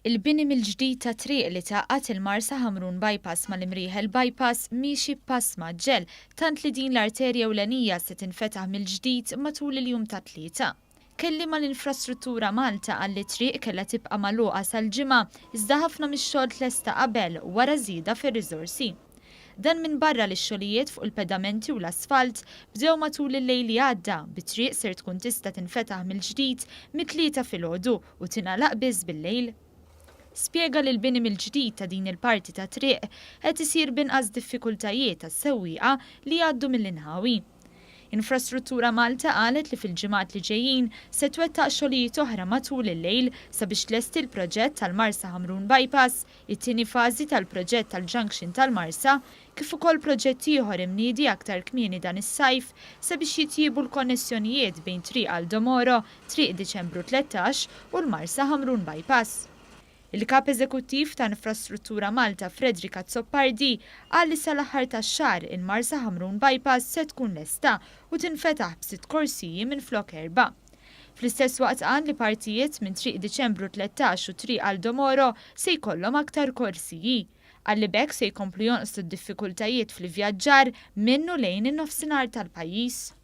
Il-bini mill-ġdid ta' triq li tgħaqqad il-Marsa-Ħamrun bypass mal-Imrieħel bypass miexi pass maġġel tant li din l-arterja ewlenija se tinfetaħ mill-ġdid matul il-jum ta' Tlieta. Kellima l-Infrastruttura Malta għall-It-Triq kellha tibqa' magħluqa sal-ġimgħa iżda ħafna mix-xogħol tlesta qabel wara żieda fir-riżorsi. Dan minn barra li x-xogħlijiet fuq il-pedamenti u l-asfalt bdew matul il-lejl li għadda bit-triq ser tkun tista' tinfetaħ mill-ġdid mit-tlieta filgħodu u tingħalaq biss bil-lejl. Spjega li l-bini mill-ġdid ta' din il-parti ta' triq qed isir b'inqas diffikultajiet għas-sewwieqa li jgħaddu mill-inħawi. Infrastruttura Malta qalet li fil-ġimgħat li ġejjin se twettaq xogħlijiet oħra matul il-lejl sabiex tlesti l-proġett tal-Marsa-Ħamrun bypass, it-tieni fażi tal-proġett tal-Junction tal-Marsa, kif ukoll proġett ieħor imniedi aktar kmieni dan is-sajf sabiex jitjiebu l-konnessjonijiet bejn triq Għall-Domoro, triq Diċembru 13 u l-Marsa-Ħamrun bypass. Il-kap eżekuttiv ta' Infrastruttura Malta Fredrika Zoppardi qal li sal-aħħar tax-xahar il-Marsa-Ħamrun bypass se tkun lesta u tinfetaħ b'6 korsiji minflok 4. Fl-istess waqt qal li partijiet minn triq Diċembru 13 u triq Għall-Domoro se jkollhom aktar korsiji. Qal li b'hekk se jkomplu jonqsu d-diffikultajiet fl-ivvjaġġar minnu lejn in-nofsinhar tal-pajjiż.